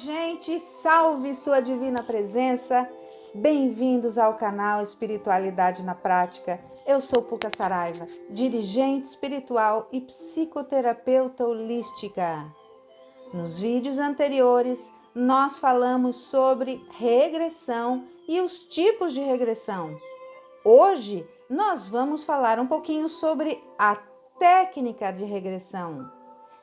gente, salve sua divina presença, bem-vindos ao canal Espiritualidade na Prática. Eu sou Puca Saraiva, dirigente espiritual e psicoterapeuta holística. Nos vídeos anteriores, nós falamos sobre regressão e os tipos de regressão. Hoje, nós vamos falar um pouquinho sobre a técnica de regressão.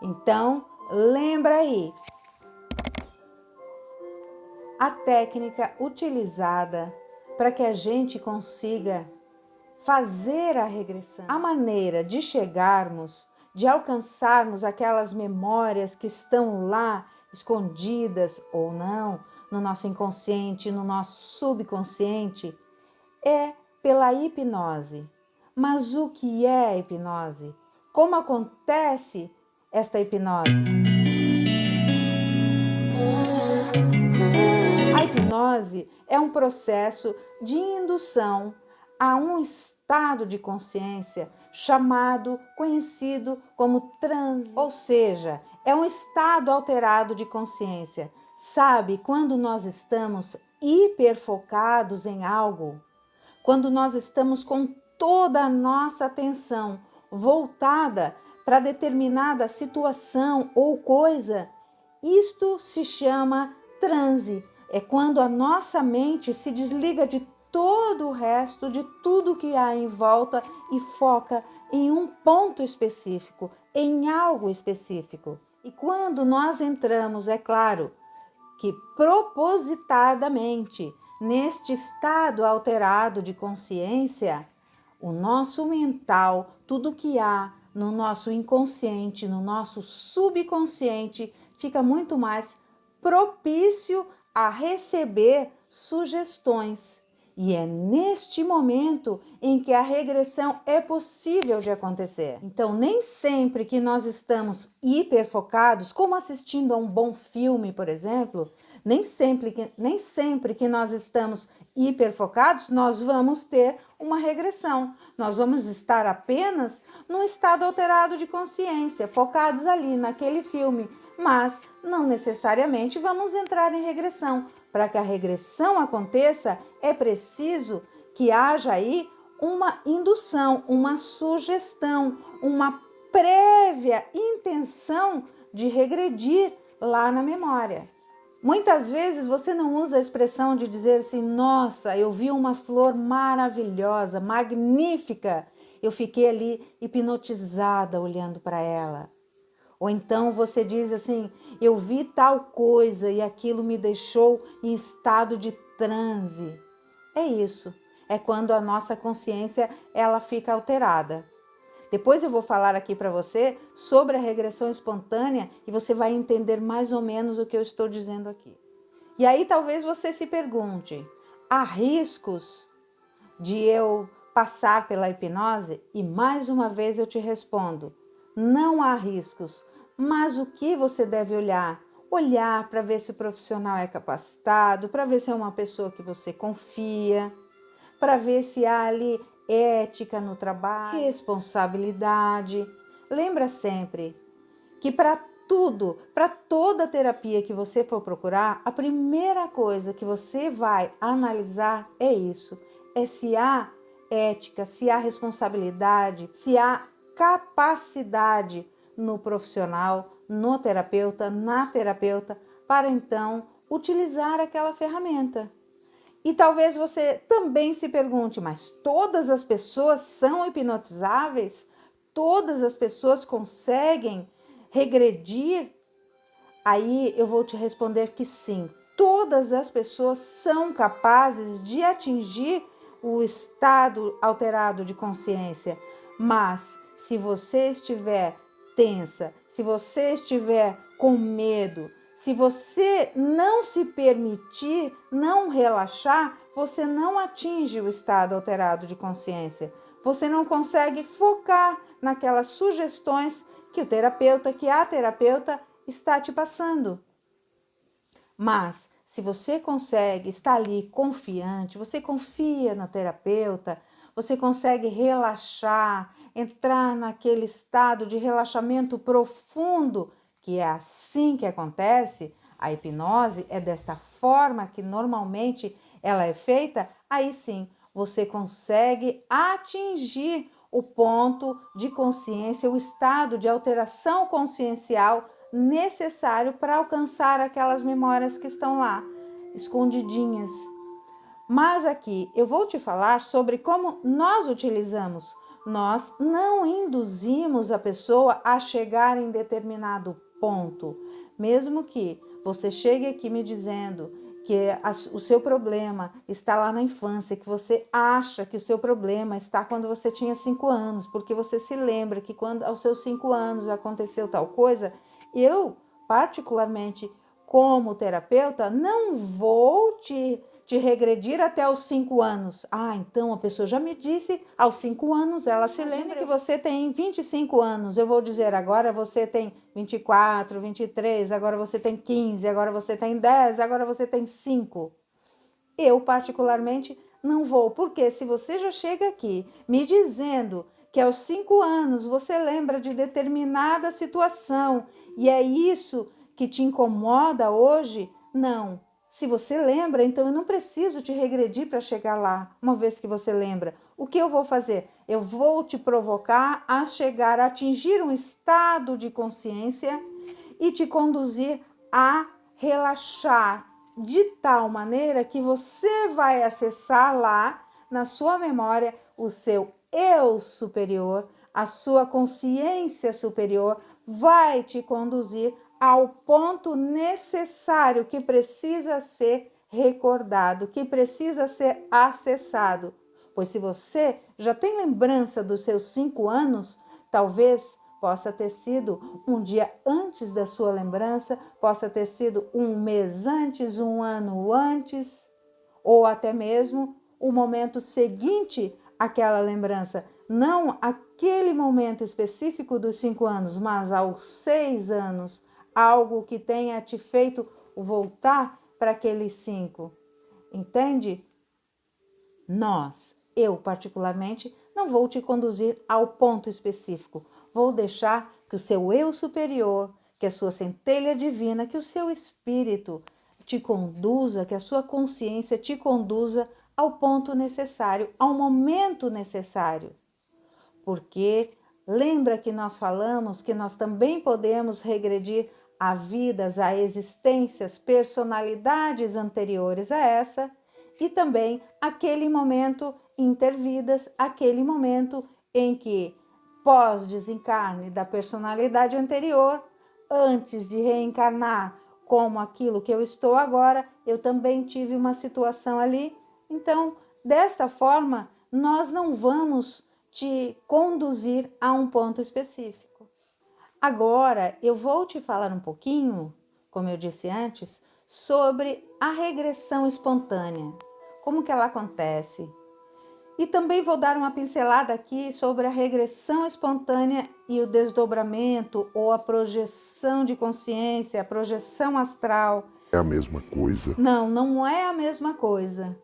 Então, lembra aí. A técnica utilizada para que a gente consiga fazer a regressão. A maneira de chegarmos, de alcançarmos aquelas memórias que estão lá escondidas ou não, no nosso inconsciente, no nosso subconsciente, é pela hipnose. Mas o que é a hipnose? Como acontece esta hipnose? A hipnose é um processo de indução a um estado de consciência conhecido como transe, ou seja, é um estado alterado de consciência. Sabe, quando nós estamos hiperfocados em algo, quando nós estamos com toda a nossa atenção voltada para determinada situação ou coisa, isto se chama transe. É quando a nossa mente se desliga de todo o resto, de tudo que há em volta e foca em um ponto específico, em algo específico. E quando nós entramos, é claro, que propositadamente neste estado alterado de consciência, o nosso mental, tudo que há no nosso inconsciente, no nosso subconsciente, fica muito mais propício a receber sugestões. E é neste momento em que a regressão é possível de acontecer. Então, nem sempre que nós estamos hiperfocados, como assistindo a um bom filme, por exemplo, nem sempre que nós estamos hiperfocados, nós vamos ter uma regressão. Nós vamos estar apenas num estado alterado de consciência, focados ali naquele filme, mas não necessariamente vamos entrar em regressão. Para que a regressão aconteça, é preciso que haja aí uma indução, uma sugestão, uma prévia intenção de regredir lá na memória. Muitas vezes você não usa a expressão de dizer assim: nossa, eu vi uma flor maravilhosa, magnífica, eu fiquei ali hipnotizada olhando para ela. Ou então você diz assim: eu vi tal coisa e aquilo me deixou em estado de transe. É isso, é quando a nossa consciência ela fica alterada. Depois eu vou falar aqui para você sobre a regressão espontânea e você vai entender mais ou menos o que eu estou dizendo aqui. E aí talvez você se pergunte: há riscos de eu passar pela hipnose? E mais uma vez eu te respondo: não há riscos. Mas o que você deve olhar? Olhar para ver se o profissional é capacitado, para ver se é uma pessoa que você confia, para ver se há ali ética no trabalho, responsabilidade. Lembra sempre que para tudo, para toda terapia que você for procurar, a primeira coisa que você vai analisar é isso, é se há ética, se há responsabilidade, se há capacidade no profissional, no terapeuta, na terapeuta, para então utilizar aquela ferramenta. E talvez você também se pergunte: mas todas as pessoas são hipnotizáveis? Todas as pessoas conseguem regredir? Aí eu vou te responder que sim, todas as pessoas são capazes de atingir o estado alterado de consciência, mas se você estiver tensa, se você estiver com medo, se você não se permitir, não relaxar, você não atinge o estado alterado de consciência. Você não consegue focar naquelas sugestões que a terapeuta está te passando. Mas se você consegue estar ali confiante, você confia na terapeuta, você consegue relaxar, entrar naquele estado de relaxamento profundo, que é assim que acontece, a hipnose é desta forma que normalmente ela é feita, aí sim você consegue atingir o ponto de consciência, o estado de alteração consciencial necessário para alcançar aquelas memórias que estão lá, escondidinhas. Mas aqui eu vou te falar sobre como nós utilizamos. Nós não induzimos a pessoa a chegar em determinado ponto. Mesmo que você chegue aqui me dizendo que o seu problema está lá na infância, que você acha que o seu problema está quando você tinha 5 anos, porque você se lembra que quando aos seus 5 anos aconteceu tal coisa, eu, particularmente como terapeuta, não vou te regredir até os 5 anos. Ah, então a pessoa já me disse, aos 5 anos ela se lembra que você tem 25 anos. Eu vou dizer, agora você tem 24, 23, agora você tem 15, agora você tem 10, agora você tem 5. Eu, particularmente, não vou, porque se você já chega aqui me dizendo que aos 5 anos você lembra de determinada situação e é isso que te incomoda hoje, não. Se você lembra, então eu não preciso te regredir para chegar lá, uma vez que você lembra. O que eu vou fazer? Eu vou te provocar a chegar, a atingir um estado de consciência e te conduzir a relaxar de tal maneira que você vai acessar lá na sua memória o seu eu superior, a sua consciência superior vai te conduzir ao ponto necessário que precisa ser recordado, que precisa ser acessado. Pois se você já tem lembrança dos seus 5 anos, talvez possa ter sido um dia antes da sua lembrança, possa ter sido um mês antes, um ano antes, ou até mesmo o momento seguinte àquela lembrança. Não aquele momento específico dos 5 anos, mas aos 6 anos, algo que tenha te feito voltar para aqueles 5. Entende? Eu particularmente, não vou te conduzir ao ponto específico. Vou deixar que o seu eu superior, que a sua centelha divina, que o seu espírito te conduza, que a sua consciência te conduza ao ponto necessário, ao momento necessário. Porque lembra que nós falamos que nós também podemos regredir a vidas, a existências, personalidades anteriores a essa, e também aquele momento intervidas, aquele momento em que, pós-desencarne da personalidade anterior, antes de reencarnar como aquilo que eu estou agora, eu também tive uma situação ali. Então, desta forma, nós não vamos te conduzir a um ponto específico. Agora, eu vou te falar um pouquinho, como eu disse antes, sobre a regressão espontânea. Como que ela acontece? E também vou dar uma pincelada aqui sobre a regressão espontânea e o desdobramento ou a projeção de consciência, a projeção astral. É a mesma coisa? Não, não é a mesma coisa.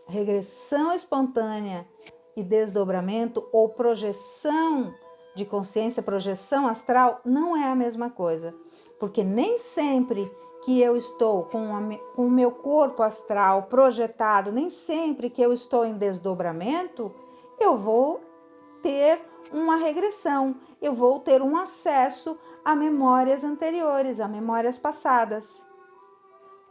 Regressão espontânea e desdobramento ou projeção de consciência, projeção astral, não é a mesma coisa. Porque nem sempre que eu estou com o meu corpo astral projetado, nem sempre que eu estou em desdobramento, eu vou ter uma regressão, eu vou ter um acesso a memórias anteriores, a memórias passadas.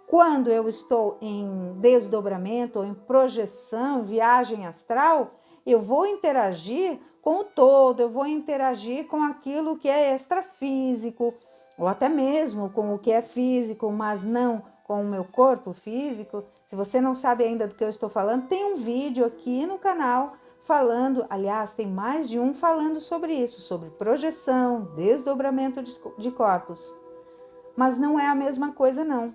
Quando eu estou em desdobramento ou em projeção, viagem astral, eu vou interagir com o todo, eu vou interagir com aquilo que é extrafísico, ou até mesmo com o que é físico, mas não com o meu corpo físico. Se você não sabe ainda do que eu estou falando, tem um vídeo aqui no canal falando, aliás, tem mais de um falando sobre isso, sobre projeção, desdobramento de corpos. Mas não é a mesma coisa, não.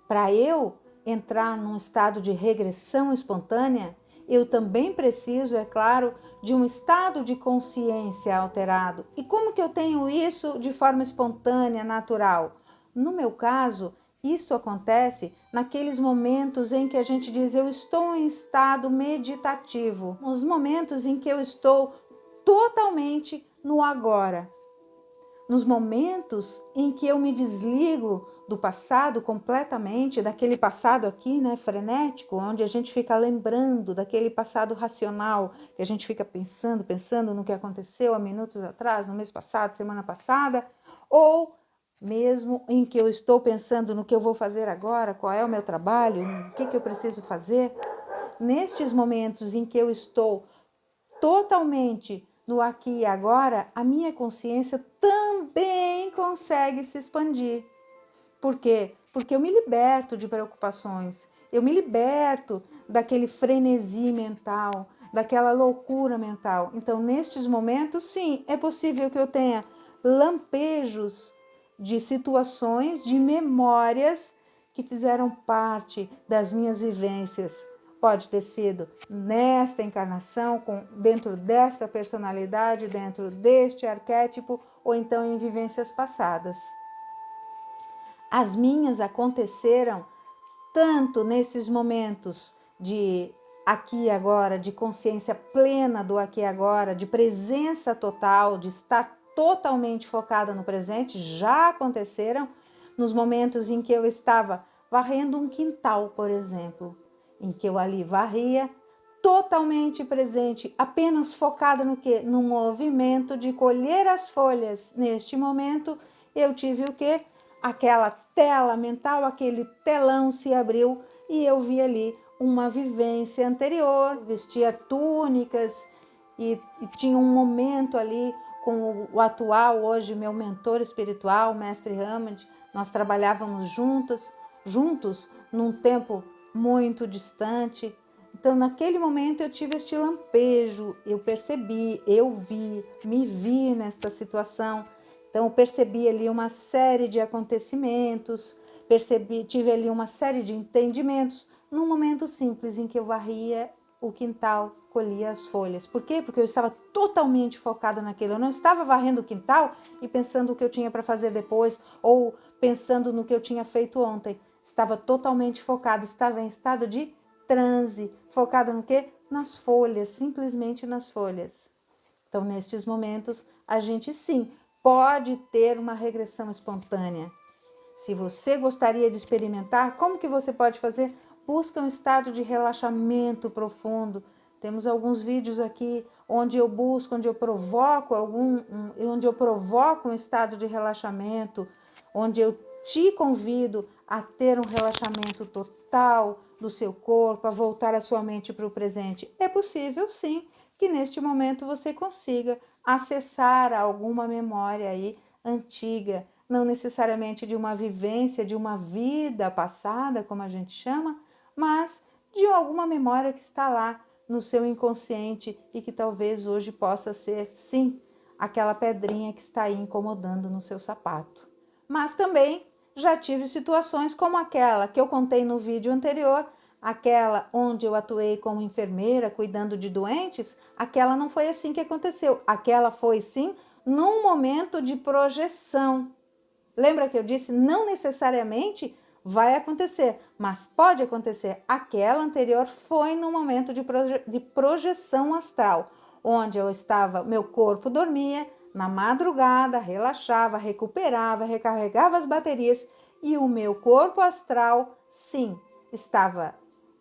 Para eu entrar num estado de regressão espontânea, eu também preciso, é claro, de um estado de consciência alterado. E como que eu tenho isso de forma espontânea, natural? No meu caso, isso acontece naqueles momentos em que a gente diz eu estou em estado meditativo, nos momentos em que eu estou totalmente no agora, nos momentos em que eu me desligo do passado completamente, daquele passado aqui, né, frenético, onde a gente fica lembrando daquele passado racional, que a gente fica pensando no que aconteceu há minutos atrás, no mês passado, semana passada, ou mesmo em que eu estou pensando no que eu vou fazer agora, qual é o meu trabalho, o que eu preciso fazer. Nestes momentos em que eu estou totalmente no aqui e agora, a minha consciência também consegue se expandir. Por quê? Porque eu me liberto de preocupações, eu me liberto daquele frenesi mental, daquela loucura mental. Então, nestes momentos, sim, é possível que eu tenha lampejos de situações, de memórias que fizeram parte das minhas vivências. Pode ter sido nesta encarnação, dentro desta personalidade, dentro deste arquétipo, ou então em vivências passadas. As minhas aconteceram tanto nesses momentos de aqui e agora, de consciência plena do aqui e agora, de presença total, de estar totalmente focada no presente, já aconteceram nos momentos em que eu estava varrendo um quintal, por exemplo, em que eu ali varria, totalmente presente, apenas focada no quê? No movimento de colher as folhas. Neste momento, eu tive o quê? Aquela tela mental, aquele telão se abriu e eu vi ali uma vivência anterior, vestia túnicas e tinha um momento ali com o atual, hoje meu mentor espiritual, o Mestre Hamad. Nós trabalhávamos juntos num tempo muito distante. Então, naquele momento eu tive este lampejo, eu percebi, eu vi, me vi nesta situação. Então, eu percebi ali uma série de acontecimentos, tive ali uma série de entendimentos, num momento simples em que eu varria o quintal, colhia as folhas. Por quê? Porque eu estava totalmente focada naquilo. Eu não estava varrendo o quintal e pensando o que eu tinha para fazer depois, ou pensando no que eu tinha feito ontem. Estava totalmente focada, estava em estado de transe, focada no quê? Nas folhas, simplesmente nas folhas. Então, nestes momentos, a gente sim pode ter uma regressão espontânea. Se você gostaria de experimentar, como que você pode fazer? Busca um estado de relaxamento profundo. Temos alguns vídeos aqui onde eu busco, onde eu provoco um estado de relaxamento, onde eu te convido a ter um relaxamento total do seu corpo, a voltar a sua mente para o presente. É possível, sim, que neste momento você consiga acessar alguma memória aí antiga, não necessariamente de uma vivência, de uma vida passada, como a gente chama, mas de alguma memória que está lá no seu inconsciente e que talvez hoje possa ser, sim, aquela pedrinha que está aí incomodando no seu sapato. Mas também já tive situações como aquela que eu contei no vídeo anterior, aquela onde eu atuei como enfermeira cuidando de doentes. Aquela não foi assim que aconteceu, aquela foi sim num momento de projeção. Lembra que eu disse, não necessariamente vai acontecer, mas pode acontecer. Aquela anterior foi num momento de projeção astral, onde eu estava, meu corpo dormia, na madrugada relaxava, recuperava, recarregava as baterias e o meu corpo astral, sim, estava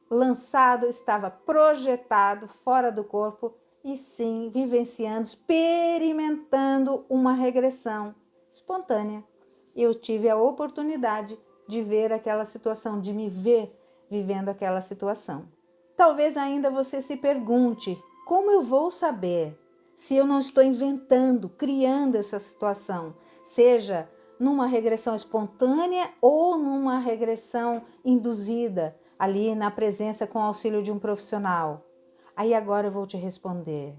lançado, estava projetado fora do corpo e sim, vivenciando, experimentando uma regressão espontânea. Eu tive a oportunidade de ver aquela situação, de me ver vivendo aquela situação. Talvez ainda você se pergunte, como eu vou saber se eu não estou inventando, criando essa situação, seja numa regressão espontânea ou numa regressão induzida, ali na presença com o auxílio de um profissional? Aí agora eu vou te responder.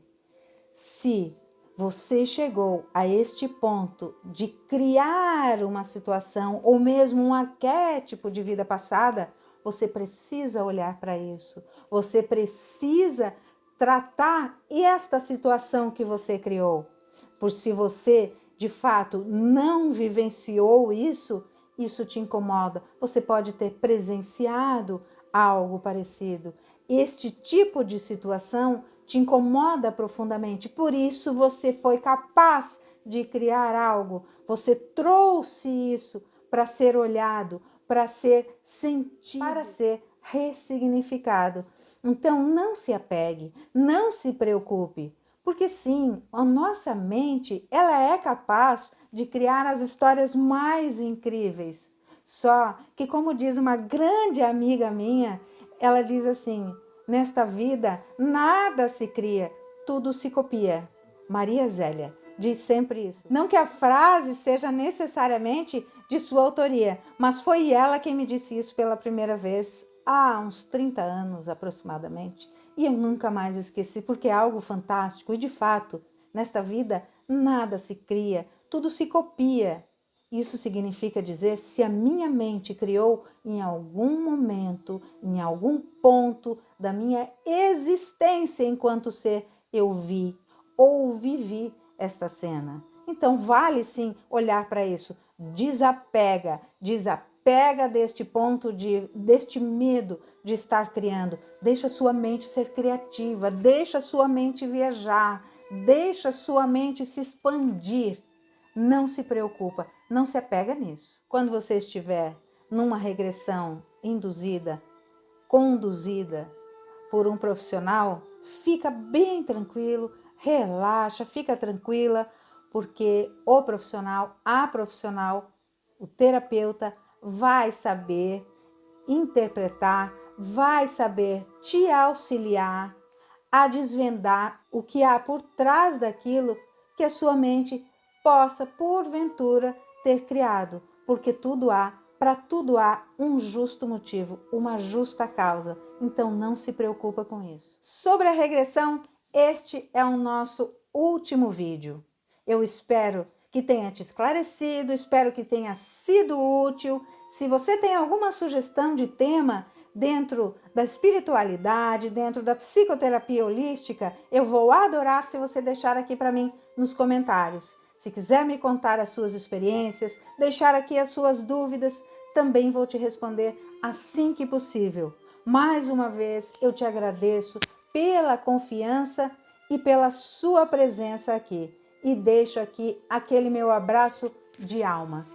Se você chegou a este ponto de criar uma situação ou mesmo um arquétipo de vida passada, você precisa olhar para isso. Você precisa tratar esta situação que você criou. Por se você, de fato, não vivenciou isso, isso te incomoda. Você pode ter presenciado algo parecido. Este tipo de situação te incomoda profundamente, por isso você foi capaz de criar algo, você trouxe isso para ser olhado, para ser sentido, para ser ressignificado. Então, não se apegue, não se preocupe, porque sim, a nossa mente, ela é capaz de criar as histórias mais incríveis. Só que, como diz uma grande amiga minha, ela diz assim: nesta vida, nada se cria, tudo se copia. Maria Zélia diz sempre isso. Não que a frase seja necessariamente de sua autoria, mas foi ela quem me disse isso pela primeira vez, há uns 30 anos aproximadamente. E eu nunca mais esqueci, porque é algo fantástico. E de fato, nesta vida, nada se cria, tudo se copia. Isso significa dizer, se a minha mente criou em algum momento, em algum ponto da minha existência enquanto ser, eu vi ou vivi esta cena. Então vale sim olhar para isso. Desapega deste ponto deste medo de estar criando. Deixa sua mente ser criativa, deixa sua mente viajar, deixa sua mente se expandir. Não se preocupa, não se apega nisso. Quando você estiver numa regressão induzida, conduzida por um profissional, fica bem tranquilo, relaxa, fica tranquila, porque o profissional, a profissional, o terapeuta vai saber interpretar, vai saber te auxiliar a desvendar o que há por trás daquilo que a sua mente possa, porventura, ter criado, porque para tudo há um justo motivo, uma justa causa. Então não se preocupa com isso. Sobre a regressão, este é o nosso último vídeo. Eu espero que tenha te esclarecido, espero que tenha sido útil. Se você tem alguma sugestão de tema dentro da espiritualidade, dentro da psicoterapia holística, eu vou adorar se você deixar aqui para mim nos comentários. Se quiser me contar as suas experiências, deixar aqui as suas dúvidas, também vou te responder assim que possível. Mais uma vez, eu te agradeço pela confiança e pela sua presença aqui. E deixo aqui aquele meu abraço de alma.